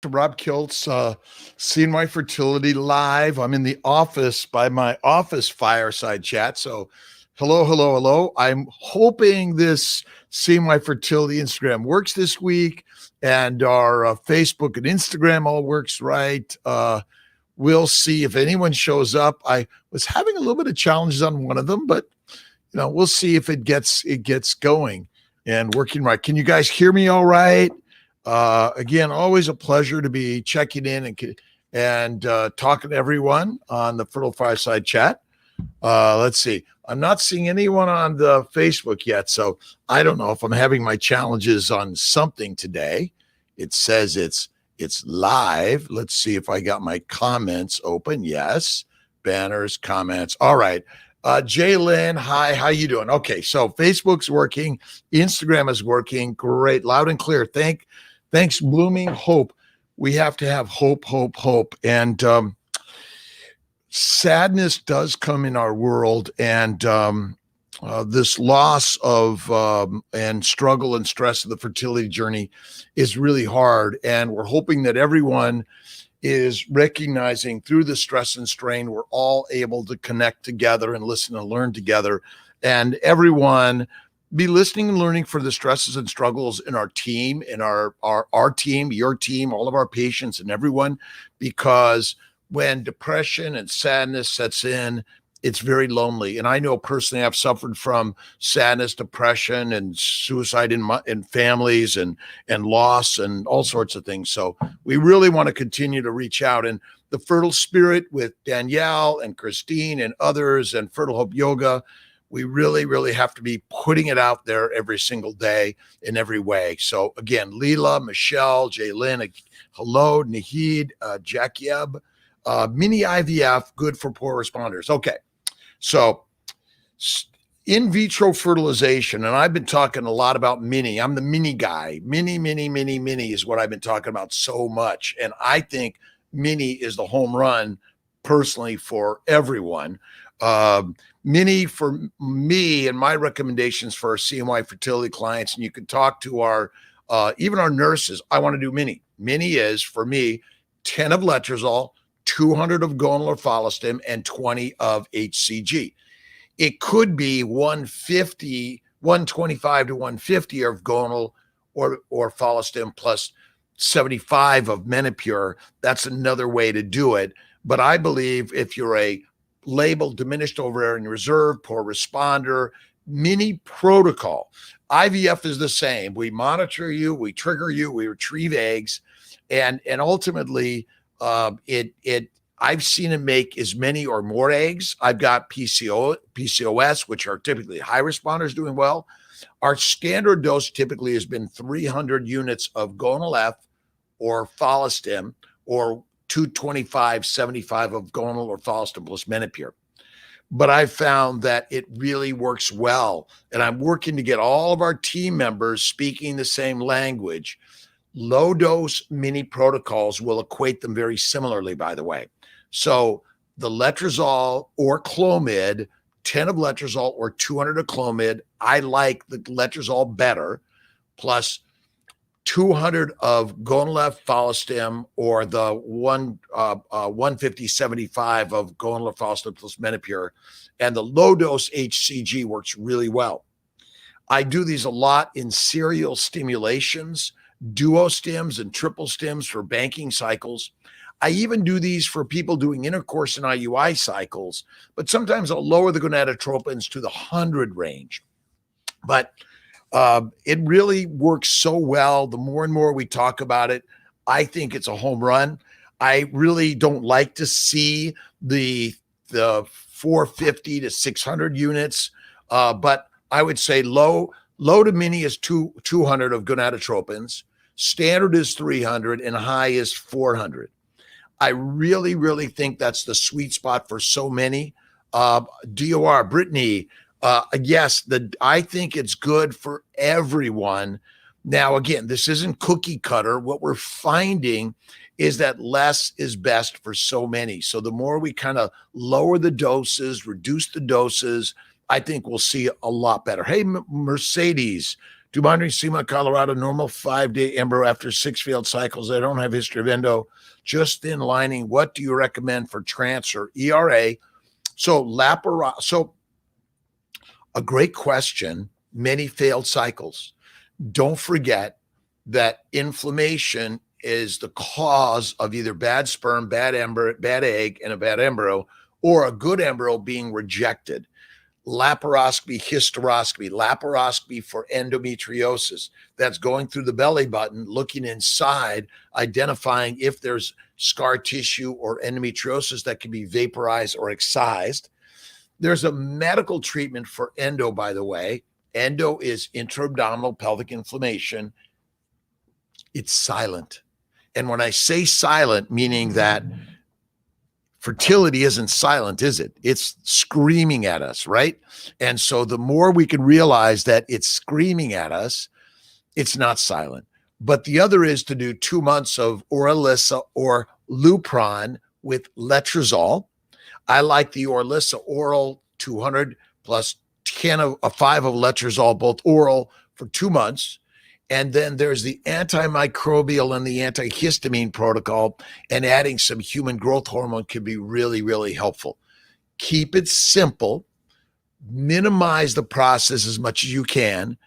to Rob Kiltz, Seeing My Fertility Live. I'm in the office by my office fireside chat. So, hello, hello, hello. I'm hoping this Seeing My Fertility Instagram works this week and our Facebook and Instagram all works right. We'll see if anyone shows up. I was having a little bit of challenges on one of them, but we'll see if it gets going and working right. Can you guys hear me all right? Again, always a pleasure to be checking in and talking to everyone on the Fertile Fireside Chat. Let's see. I'm not seeing anyone on the Facebook yet, so I don't know if I'm having my challenges on something today. It says it's live. Let's see if I got my comments open. Yes, banners, comments. All right. Jay hi, how you doing? Okay, so Facebook's working, Instagram is working, great, loud and clear. Thanks, Blooming Hope. We have to have hope, hope, hope. And sadness does come in our world. And this loss of and struggle and stress of the fertility journey is really hard. And we're hoping that everyone is recognizing through the stress and strain, we're all able to connect together and listen and learn together. And everyone be listening and learning for the stresses and struggles in our team, in our team, your team, all of our patients and everyone, because when depression and sadness sets in, it's very lonely. And I know personally I've suffered from sadness, depression, and suicide in families and loss and all sorts of things. So we really want to continue to reach out. And the Fertile Spirit with Danielle and Christine and others and Fertile Hope Yoga, we really, really have to be putting it out there every single day in every way. So again, Leela, Michelle, Jaylyn, hello, Nahid, Jakieb, mini IVF, good for poor responders. Okay. So in vitro fertilization, and I've been talking a lot about mini. I'm the mini guy. Mini is what I've been talking about so much. And I think mini is the home run personally for everyone. Mini for me and my recommendations for our CMY fertility clients, and you can talk to our, even our nurses. I want to do mini. Mini is for me, 10 of letrozole, 200 of gonal or follistim, and 20 of HCG. It could be 125 to 150 of gonal or follistim plus 75 of Menopur. That's another way to do it. But I believe if you're a labeled diminished ovarian reserve, poor responder, mini protocol, IVF is the same. We monitor you, we trigger you, we retrieve eggs, and ultimately, I've seen it make as many or more eggs. I've got PCOS, which are typically high responders doing well. Our standard dose typically has been 300 units of gonal F or follistim, or 225, 75 of gonal or follistim plus Menopur. But I found that it really works well. And I'm working to get all of our team members speaking the same language. Low dose mini protocols will equate them very similarly, by the way. So the letrozole or Clomid, 10 of letrozole or 200 of Clomid, I like the letrozole better, plus 200 of Gonal-F follistim or the 150-75 of Gonal follistim plus Menopur, and the low dose HCG works really well. I do these a lot in serial stimulations, duo stims and triple stims for banking cycles. I even do these for people doing intercourse and IUI cycles, but sometimes I'll lower the gonadotropins to the 100 range. But it really works so well. The more and more we talk about it, I think it's a home run. I really don't like to see the 450 to 600 units, but I would say low to mini is 200 of gonadotropins, standard is 300, and high is 400. I really, really think that's the sweet spot for so many. DOR, Brittany, yes, I think it's good for everyone. Now, again, this isn't cookie cutter. What we're finding is that less is best for so many. So the more we kind of lower the doses, reduce the doses, I think we'll see a lot better. Hey, Mercedes, Dumondre Sema, Colorado, normal 5-day embryo after 6 failed cycles. I don't have history of endo, just thin lining. What do you recommend for trans or ERA? So so a great question. Many failed cycles. Don't forget that inflammation is the cause of either bad sperm, bad egg, and a bad embryo, or a good embryo being rejected. Laparoscopy, laparoscopy for endometriosis. That's going through the belly button, looking inside, identifying if there's scar tissue or endometriosis that can be vaporized or excised. There's a medical treatment for endo, by the way. Endo is intra-abdominal pelvic inflammation. It's silent. And when I say silent, meaning that fertility isn't silent, is it? It's screaming at us, right? And so the more we can realize that it's screaming at us, it's not silent. But the other is to do 2 months of Orilissa or Lupron with letrozole. I like the Orilissa oral 200 plus 5 of letrozole, both oral, for 2 months. And then there's the antimicrobial and the antihistamine protocol, and adding some human growth hormone can be really, really helpful. Keep it simple, minimize the process as much as you can.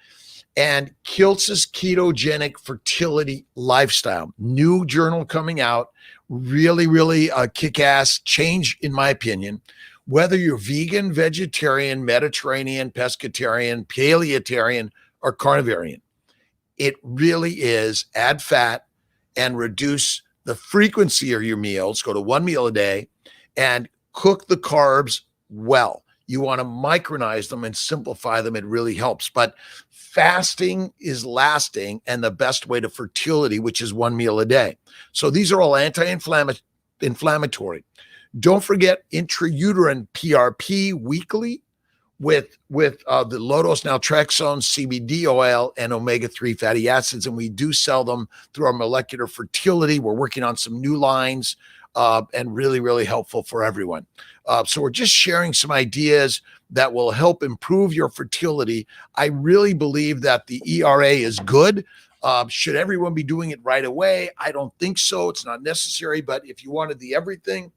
And Kiltz's ketogenic fertility lifestyle, new journal coming out, really, really kick-ass change, in my opinion. Whether you're vegan, vegetarian, Mediterranean, pescatarian, paleotarian, or carnivarian, it really is add fat and reduce the frequency of your meals. Go to 1 meal a day and cook the carbs well. You want to micronize them and simplify them. It really helps. But fasting is lasting and the best way to fertility, which is 1 meal a day. So these are all anti-inflammatory. Don't forget intrauterine PRP weekly with the low-dose naltrexone, CBD oil, and omega-3 fatty acids. And we do sell them through our molecular fertility. We're working on some new lines and really, really helpful for everyone. So we're just sharing some ideas that will help improve your fertility. I really believe that the ERA is good. Should everyone be doing it right away? I don't think so. It's not necessary. But if you wanted the everything,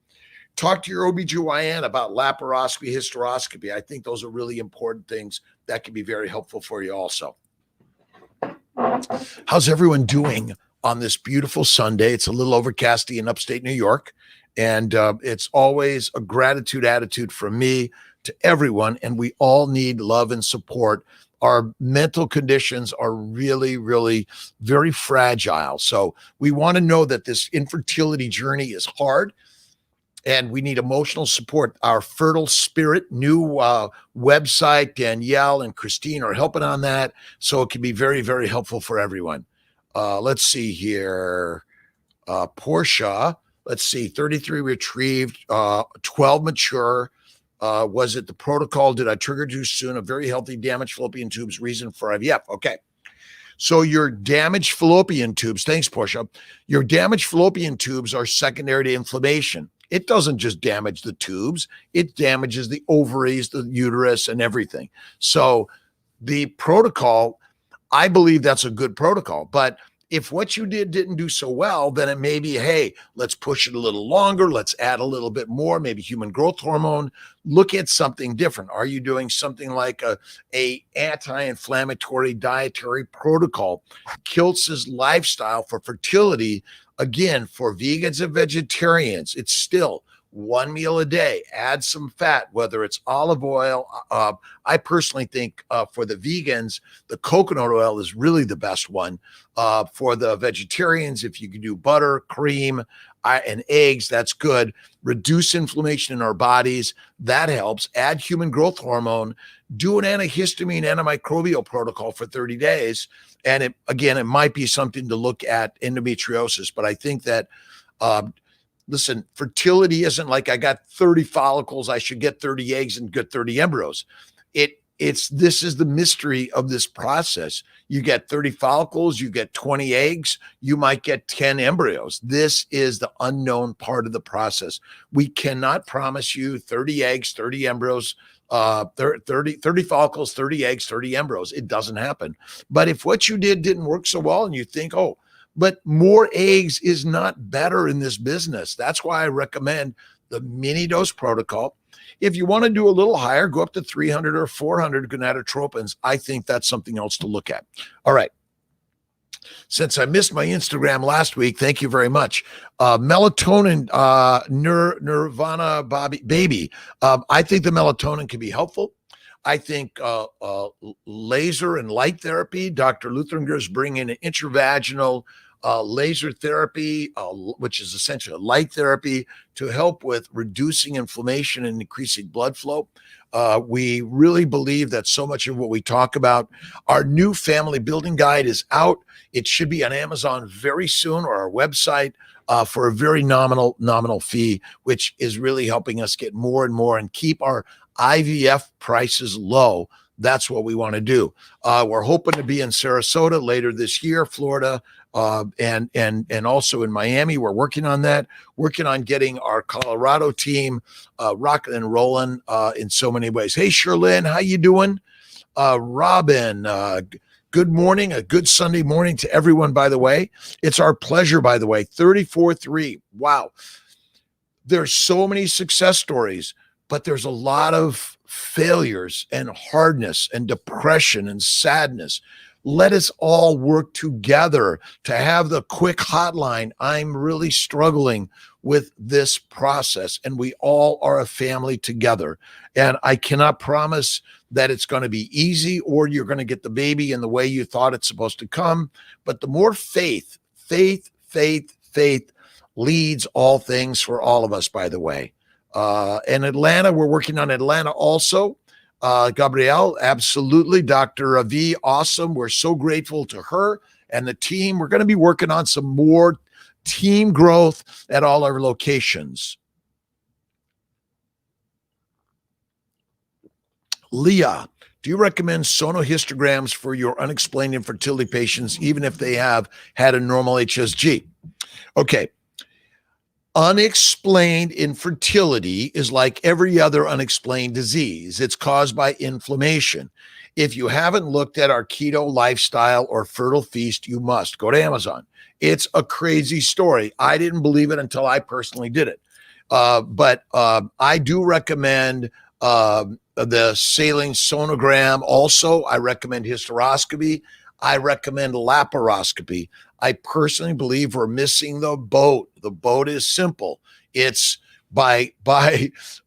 talk to your OBGYN about laparoscopy, hysteroscopy. I think those are really important things that can be very helpful for you also. How's everyone doing on this beautiful Sunday? It's a little overcasty in upstate New York, and it's always a gratitude attitude from me to everyone, and we all need love and support. Our mental conditions are really, really very fragile. So we want to know that this infertility journey is hard, and we need emotional support. Our Fertile Spirit new website, Danielle and Christine are helping on that. So it can be very, very helpful for everyone. Let's see here. Portia, let's see, 33 retrieved, 12 mature. Was it the protocol? Did I trigger too soon? A very healthy damaged fallopian tubes, reason for IVF. Okay. So your damaged fallopian tubes, thanks, Portia. Your damaged fallopian tubes are secondary to inflammation. It doesn't just damage the tubes, it damages the ovaries, the uterus, and everything. So the protocol, I believe that's a good protocol. But if what you didn't do so well, then it may be, hey, let's push it a little longer. Let's add a little bit more, maybe human growth hormone. Look at something different. Are you doing something like a anti-inflammatory dietary protocol? Kiltz's lifestyle for fertility, again, for vegans and vegetarians, it's still 1 meal a day, add some fat, whether it's olive oil. I personally think for the vegans, the coconut oil is really the best one. For the vegetarians, if you can do butter, cream, and eggs, that's good. Reduce inflammation in our bodies. That helps. Add human growth hormone. Do an antihistamine, antimicrobial protocol for 30 days. And it might be something to look at endometriosis. But I think that listen, fertility isn't like I got 30 follicles, I should get 30 eggs and get 30 embryos. This is the mystery of this process. You get 30 follicles, you get 20 eggs, you might get 10 embryos. This is the unknown part of the process. We cannot promise you 30 eggs, 30 embryos 30 follicles, 30 eggs, 30 embryos. It doesn't happen. But if what you did didn't work so well and you think, oh, but more eggs is not better in this business. That's why I recommend the mini dose protocol. If you want to do a little higher, go up to 300 or 400 gonadotropins. I think that's something else to look at. All right. Since I missed my Instagram last week, thank you very much. Melatonin, Nirvana Baby. I think the melatonin can be helpful. I think laser and light therapy, Dr. Luthringer is bringing an intravaginal laser therapy, which is essentially a light therapy to help with reducing inflammation and increasing blood flow. We really believe that so much of what we talk about, our new family building guide is out. It should be on Amazon very soon, or our website, for a very nominal fee, which is really helping us get more and more and keep our IVF prices low. That's what we want to do. We're hoping to be in Sarasota later this year, Florida, and also in Miami. We're working on that, working on getting our Colorado team rocking and rolling in so many ways. Hey, Sherlyn, how you doing? Robin, good morning. A good Sunday morning to everyone, by the way. It's our pleasure, by the way. 34-3. Wow. There's so many success stories, but there's a lot of failures and hardness and depression and sadness. Let us all work together to have the quick hotline. I'm really struggling with this process, and we all are a family together. And I cannot promise that it's going to be easy or you're going to get the baby in the way you thought it's supposed to come. But the more faith leads all things for all of us, by the way. In Atlanta, we're working on Atlanta also. Gabrielle, absolutely. Dr. Avi, awesome. We're so grateful to her and the team. We're going to be working on some more team growth at all our locations. Leah, do you recommend sonohistograms for your unexplained infertility patients, even if they have had a normal HSG? Okay. Unexplained infertility is like every other unexplained disease. It's caused by inflammation. If you haven't looked at our keto lifestyle or fertile feast, you must go to Amazon. It's a crazy story. I didn't believe it until I personally did it. But I do recommend the saline sonogram. Also, I recommend hysteroscopy. I recommend laparoscopy. I personally believe we're missing the boat. The boat is simple. It's by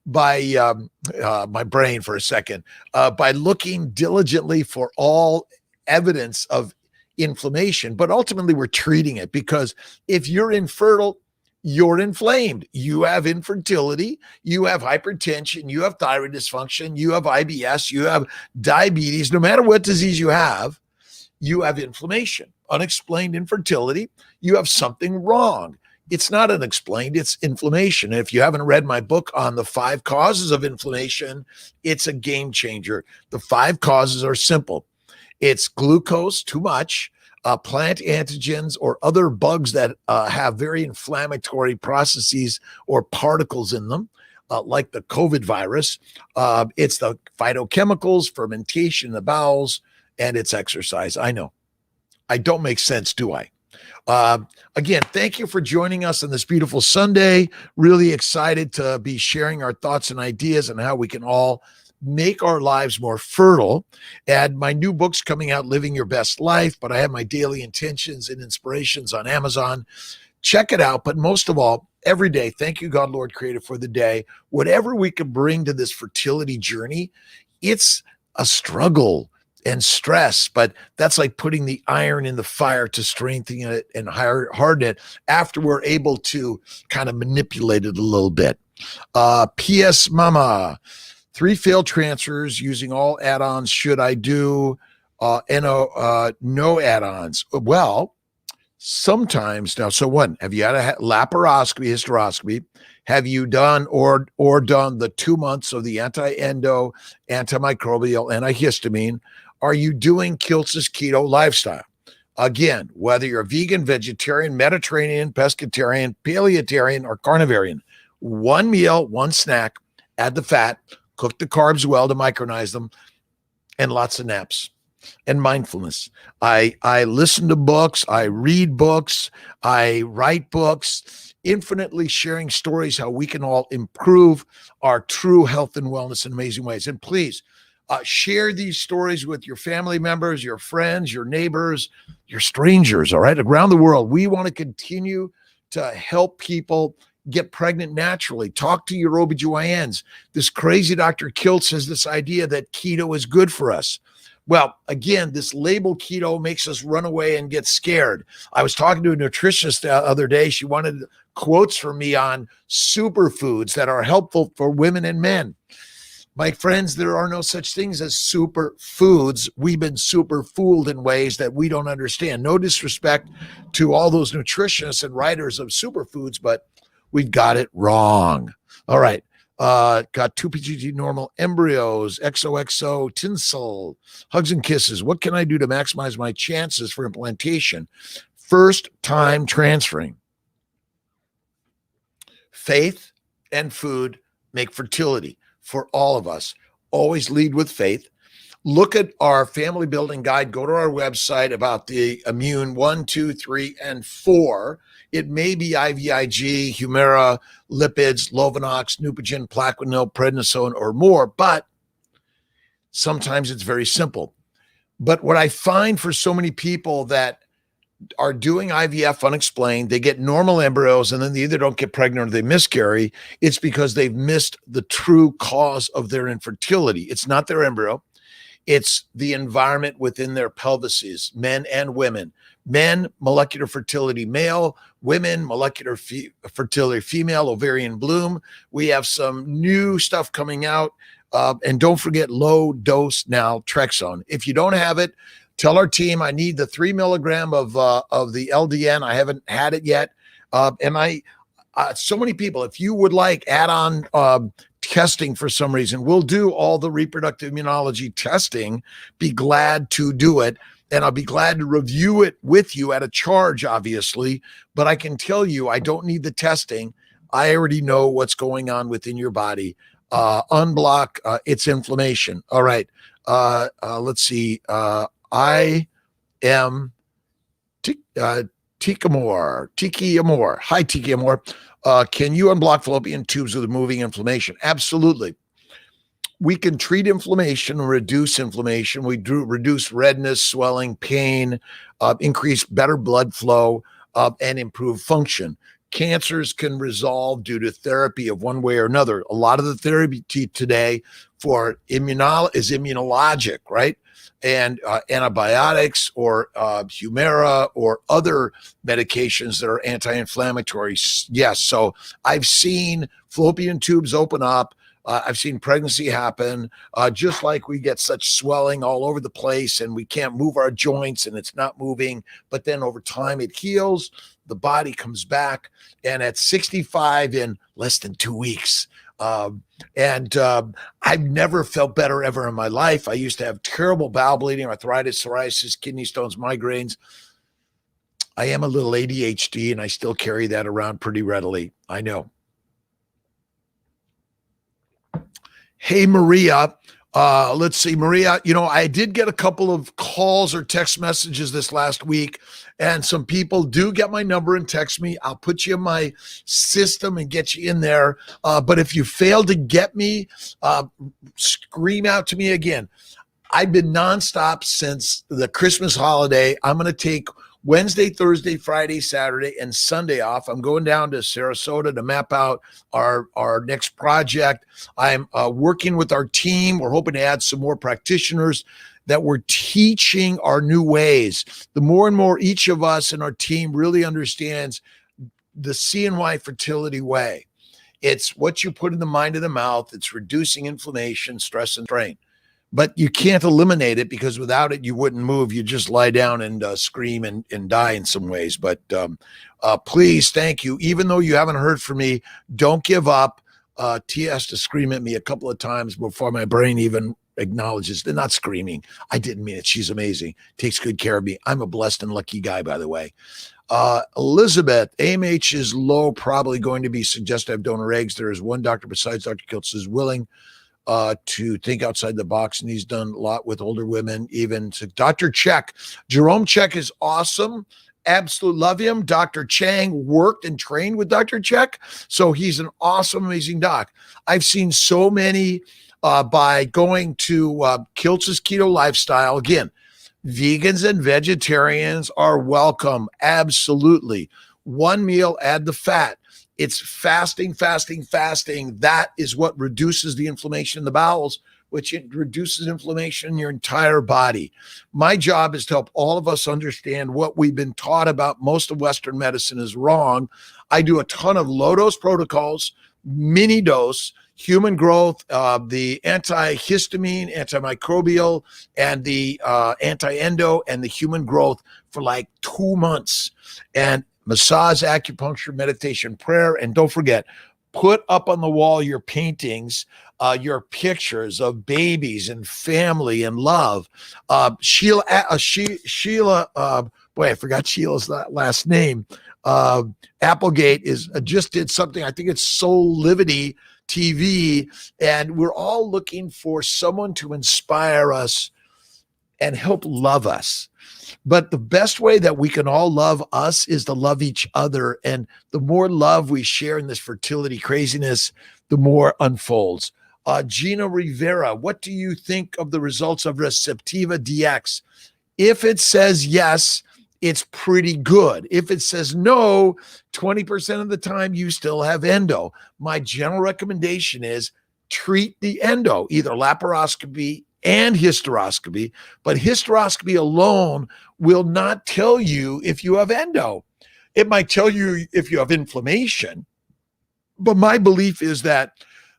my brain for a second, by looking diligently for all evidence of inflammation, but ultimately we're treating it, because if you're infertile, you're inflamed. You have infertility, you have hypertension, you have thyroid dysfunction, you have IBS, you have diabetes. No matter what disease you have inflammation. Unexplained infertility, you have something wrong. It's not unexplained, it's inflammation. And if you haven't read my book on the 5 causes of inflammation, it's a game changer. The 5 causes are simple. It's glucose, too much, plant antigens, or other bugs that have very inflammatory processes or particles in them, like the COVID virus. It's the phytochemicals, fermentation in the bowels, and it's exercise. I know. I don't make sense, do I? Again, thank you for joining us on this beautiful Sunday. Really excited to be sharing our thoughts and ideas on how we can all make our lives more fertile. And my new book's coming out, Living Your Best Life, but I have my daily intentions and inspirations on Amazon. Check it out. But most of all, every day, thank you, God, Lord, Creator, for the day. Whatever we can bring to this fertility journey, it's a struggle and stress, but that's like putting the iron in the fire to strengthen it and harden it after we're able to kind of manipulate it a little bit. P.S. Mama, 3 failed transfers using all add-ons. Should I do no add-ons? Well, sometimes now. So what? Have you had a laparoscopy, hysteroscopy? Have you done or done the 2 months of the anti-endo, antimicrobial, antihistamine? Are you doing Kiltz's keto lifestyle? Again, whether you're vegan, vegetarian, Mediterranean, pescatarian, paleotarian, or carnivarian, 1 meal, 1 snack, add the fat, cook the carbs well to micronize them, and lots of naps and mindfulness. I listen to books, I read books, I write books, infinitely sharing stories how we can all improve our true health and wellness in amazing ways. And please share these stories with your family members, your friends, your neighbors, your strangers, all right? Around the world, we want to continue to help people get pregnant naturally. Talk to your OBGYNs. This crazy Dr. Kiltz has this idea that keto is good for us. Well, again, this label keto makes us run away and get scared. I was talking to a nutritionist the other day. She wanted quotes from me on superfoods that are helpful for women and men. My friends, there are no such things as superfoods. We've been super fooled in ways that we don't understand. No disrespect to all those nutritionists and writers of superfoods, but we got it wrong. All right. Got 2PGT normal embryos, XOXO, tinsel, hugs and kisses. What can I do to maximize my chances for implantation? First time transferring. Faith and food make fertility for all of us. Always lead with faith. Look at our family building guide. Go to our website about the immune 1, 2, 3, and 4. It may be IVIG, Humira, lipids, Lovenox, Neupogen, Plaquenil, prednisone, or more, but sometimes it's very simple. But what I find for so many people that are doing IVF unexplained, they get normal embryos and then they either don't get pregnant or they miscarry. It's because they've missed the true cause of their infertility. It's not their embryo. It's the environment within their pelvises, men and women. Men, molecular fertility male, women, molecular fertility female, ovarian bloom. We have some new stuff coming out. And don't forget low dose naltrexone. If you don't have it, tell our team I need the 3 milligram of the LDN. I haven't had it yet. And so many people, if you would like add-on testing for some reason, we'll do all the reproductive immunology testing. Be glad to do it. And I'll be glad to review it with you at a charge, obviously. But I can tell you, I don't need the testing. I already know what's going on within your body. Unblock its inflammation. All right. Let's see. I am Tiki Amor. Hi, Tiki Amor. Can you unblock fallopian tubes with moving inflammation? Absolutely. We can treat inflammation, reduce inflammation. We reduce redness, swelling, pain, increase better blood flow, and improve function. Cancers can resolve due to therapy of one way or another. A lot of the therapy today for is immunologic, right? And antibiotics or Humira or other medications that are anti-inflammatory. Yes. So I've seen fallopian tubes open up. I've seen pregnancy happen, just like we get such swelling all over the place and we can't move our joints and it's not moving. But then over time it heals, the body comes back, and at 65 in less than 2 weeks. I've never felt better ever in my life. I used to have terrible bowel bleeding, arthritis, psoriasis, kidney stones, migraines. I am a little ADHD and I still carry that around pretty readily. I know. Hey, Maria. Let's see, Maria, I did get a couple of calls or text messages this last week, and some people do get my number and text me. I'll put you in my system and get you in there. But if you fail to get me, scream out to me again. I've been nonstop since the Christmas holiday. I'm going to take Wednesday, Thursday, Friday, Saturday, and Sunday off. I'm going down to Sarasota to map out our next project. I'm working with our team. We're hoping to add some more practitioners that we're teaching our new ways. The more and more each of us and our team really understands the CNY fertility way. It's what you put in the mind and the mouth. It's reducing inflammation, stress, and strain. But you can't eliminate it, because without it, you wouldn't move. You just lie down and scream and die in some ways. But please, thank you. Even though you haven't heard from me, don't give up. Tia has to scream at me a couple of times before my brain even acknowledges. They're not screaming. I didn't mean it. She's amazing. Takes good care of me. I'm a blessed and lucky guy, by the way. Elizabeth, AMH is low, probably going to be suggestive donor eggs. There is one doctor besides Dr. Kiltz is willing to think outside the box, and he's done a lot with older women. Even to Dr. Check, Jerome Check is awesome. Absolutely love him. Dr. Chang worked and trained with Dr. Check, so he's an awesome, amazing doc. I've seen so many by going to Kiltz's Keto Lifestyle. Again, vegans and vegetarians are welcome. Absolutely. One meal, add the fat. It's fasting, fasting, fasting. That is what reduces the inflammation in the bowels, which it reduces inflammation in your entire body. My job is to help all of us understand what we've been taught about most of Western medicine is wrong. I do a ton of low dose protocols, mini dose, human growth, the antihistamine, antimicrobial, and the anti-endo, and the human growth for like 2 months. And massage, acupuncture, meditation, prayer. And don't forget, put up on the wall your paintings, your pictures of babies and family and love. Sheila, boy, I forgot Sheila's last name. Applegate just did something. I think it's Soul Livity TV, and we're all looking for someone to inspire us and help love us. But the best way that we can all love us is to love each other. And the more love we share in this fertility craziness, the more unfolds. Gina Rivera, what do you think of the results of Receptiva DX? If it says yes, it's pretty good. If it says no, 20% of the time you still have endo. My general recommendation is treat the endo, either laparoscopy and hysteroscopy, but hysteroscopy alone will not tell you if you have endo. It might tell you if you have inflammation, but my belief is that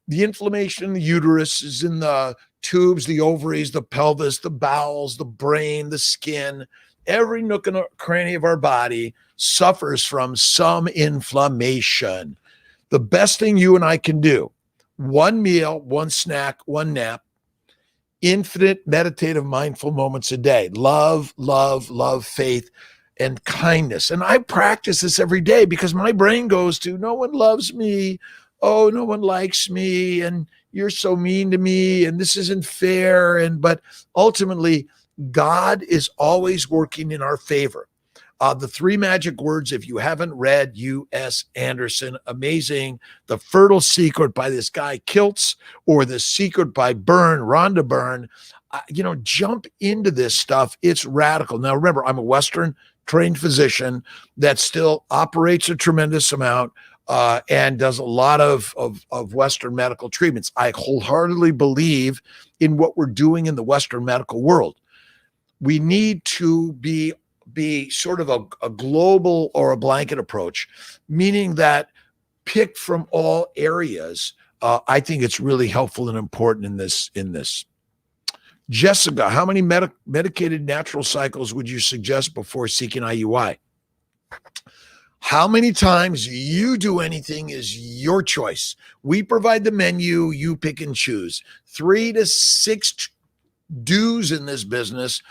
the inflammation in the uterus is in the tubes, the ovaries, the pelvis, the bowels, the brain, the skin. Every nook and cranny of our body suffers from some inflammation. The best thing you and I can do, one meal, one snack, one nap, infinite meditative mindful moments a day. Love, love, love, faith, and kindness. And I practice this every day because my brain goes to, no one loves me. Oh, no one likes me. And you're so mean to me. And this isn't fair. But ultimately, God is always working in our favor. The Three Magic Words, if you haven't read U.S. Anderson, amazing. The Fertile Secret by this guy Kiltz, or The Secret by Rhonda Byrne. Jump into this stuff. It's radical. Now, remember, I'm a Western trained physician that still operates a tremendous amount and does a lot of Western medical treatments. I wholeheartedly believe in what we're doing in the Western medical world. We need to be sort of a global or a blanket approach, meaning that pick from all areas. I think it's really helpful and important in this. Jessica, how many medicated natural cycles would you suggest before seeking IUI? How many times you do anything is your choice. We provide the menu, you pick and choose. 3 to 6 do's in this business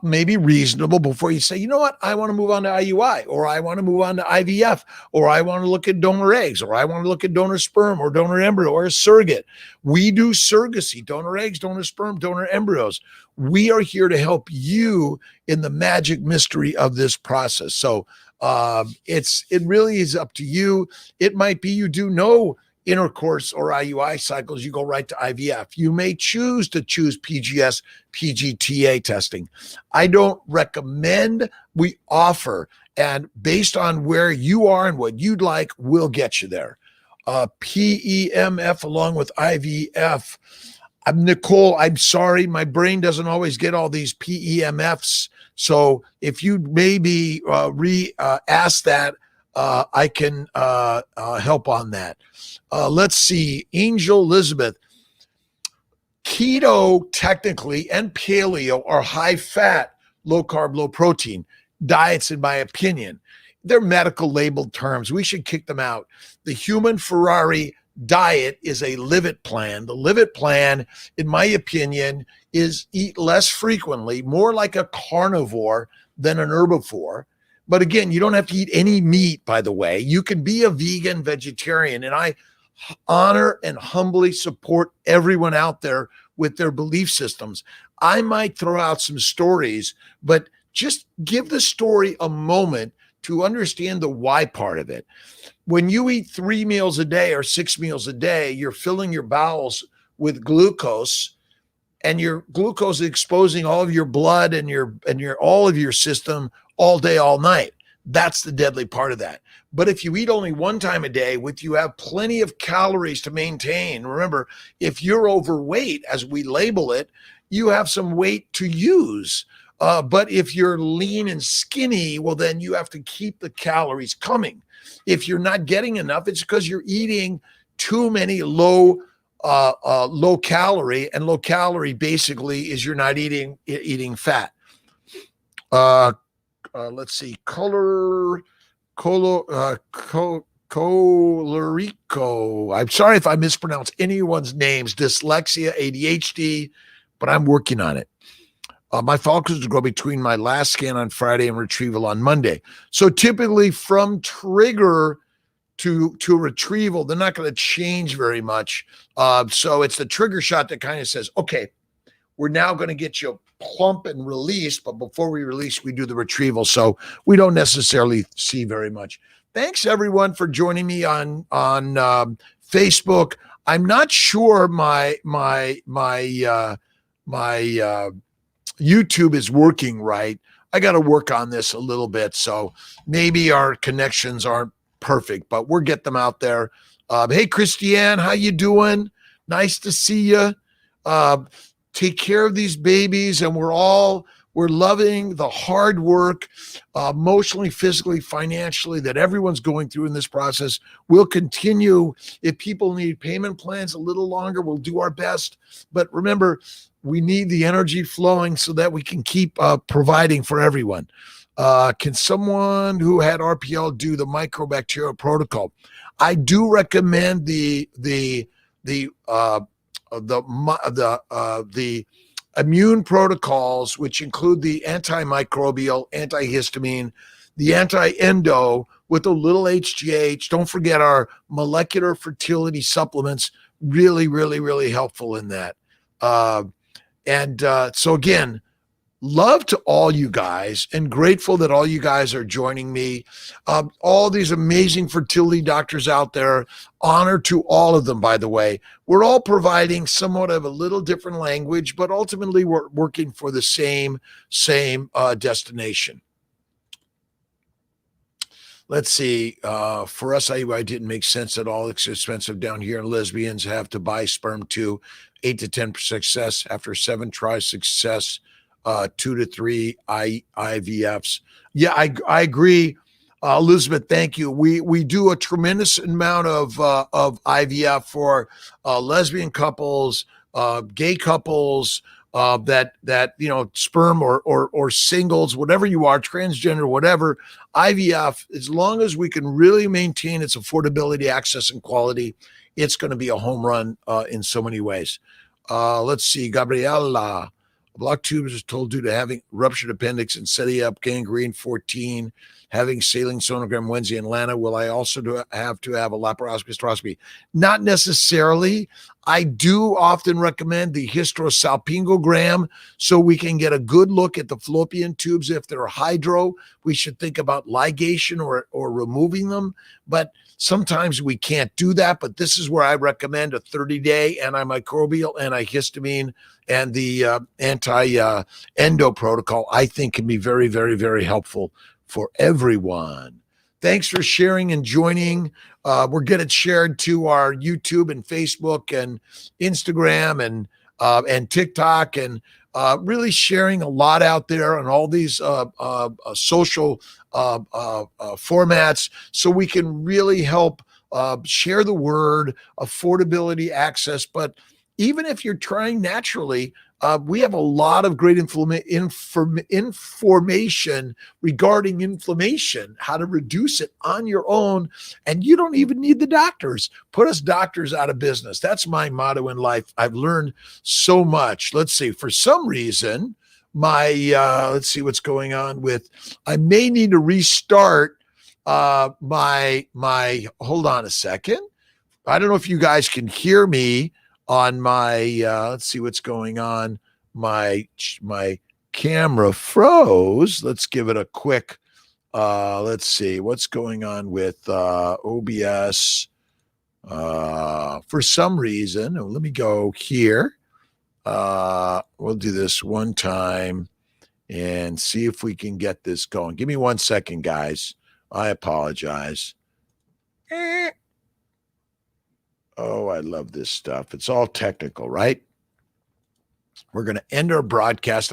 may be reasonable before you say, you know what, I want to move on to IUI, or I want to move on to IVF, or I want to look at donor eggs, or I want to look at donor sperm or donor embryo or a surrogate. We do surrogacy, donor eggs, donor sperm, donor embryos. We are here to help you in the magic mystery of this process. So it really is up to you. It might be you do no intercourse or IUI cycles, you go right to IVF. You may choose PGS, PGTA testing. I don't recommend, we offer, and based on where you are and what you'd like, we'll get you there. PEMF along with IVF. Nicole, I'm sorry, my brain doesn't always get all these PEMFs. So if you maybe ask that, I can help on that. Let's see. Angel Elizabeth. Keto technically and paleo are high fat, low carb, low protein diets, in my opinion. They're medical labeled terms. We should kick them out. The human Ferrari diet is a Live It plan. The Live It plan, in my opinion, is eat less frequently, more like a carnivore than an herbivore. But again, you don't have to eat any meat, by the way. You can be a vegan, vegetarian. And I honor and humbly support everyone out there with their belief systems. I might throw out some stories, but just give the story a moment to understand the why part of it. When you eat 3 meals a day or 6 meals a day, you're filling your bowels with glucose, and your glucose is exposing all of your blood and your all of your system all day, all night. That's the deadly part of that. But if you eat only one time a day, with you have plenty of calories to maintain. Remember, if you're overweight, as we label it, you have some weight to use. But if you're lean and skinny, well, then you have to keep the calories coming. If you're not getting enough, it's because you're eating too many low calorie, and low calorie basically is you're not eating fat. Let's see, Colorico. I'm sorry if I mispronounce anyone's names. Dyslexia, ADHD, but I'm working on it. My follicles grow between my last scan on Friday and retrieval on Monday. So typically from trigger to retrieval, they're not going to change very much. So it's the trigger shot that kind of says, okay, we're now going to get you plump and released, but before we release, we do the retrieval. So we don't necessarily see very much. Thanks everyone for joining me on Facebook. I'm not sure my YouTube is working right. I got to work on this a little bit. So maybe our connections aren't perfect, but we'll get them out there. Hey, Christiane, how you doing? Nice to see you. Take care of these babies, and we're loving the hard work, emotionally, physically, financially, that everyone's going through in this process. We'll continue. If people need payment plans a little longer, we'll do our best. But remember, we need the energy flowing so that we can keep providing for everyone. Can someone who had RPL do the microbacterial protocol? I do recommend the immune protocols, which include the antimicrobial, antihistamine, the anti-endo with a little HGH. Don't forget our molecular fertility supplements. Really, really, really helpful in that. So again, love to all you guys, and grateful that all you guys are joining me. All these amazing fertility doctors out there, honor to all of them, by the way. We're all providing somewhat of a little different language, but ultimately we're working for the same destination. Let's see. For us, IUI didn't make sense at all. It's expensive down here, and lesbians have to buy sperm too. 8 to 10% success after 7 tries success. 2 to 3 IVFs. Yeah, I agree. Elizabeth, thank you. We do a tremendous amount of IVF for lesbian couples, gay couples, that sperm or singles, whatever you are, transgender, whatever. IVF, as long as we can really maintain its affordability, access, and quality, it's going to be a home run in so many ways. Let's see, Gabriela. Block tubes is told due to having ruptured appendix and setting up gangrene 14, having saline sonogram Wednesday in Atlanta. Will I also have to have a laparoscopy? Not necessarily. I do often recommend the hysterosalpingogram so we can get a good look at the fallopian tubes. If they're hydro, we should think about ligation or removing them. But sometimes we can't do that. But this is where I recommend a 30-day antimicrobial, antihistamine, and the anti-endo protocol. I think can be very, very, very helpful for everyone. Thanks for sharing and joining. We're getting shared to our YouTube and Facebook and Instagram and TikTok, and really sharing a lot out there on all these social formats, so we can really help share the word, affordability, access. But even if you're trying naturally, we have a lot of great information regarding inflammation, how to reduce it on your own. And you don't even need the doctors. Put us doctors out of business. That's my motto in life. I've learned so much. Let's see, for some reason, let's see what's going on with, I may need to restart my hold on a second. I don't know if you guys can hear me on my, let's see what's going on. My camera froze. Let's give it a quick, let's see what's going on with OBS. For some reason, let me go here. We'll do this one time and see if we can get this going. Give me 1 second, guys. I apologize. Oh, I love this stuff. It's all technical, right? We're going to end our broadcast.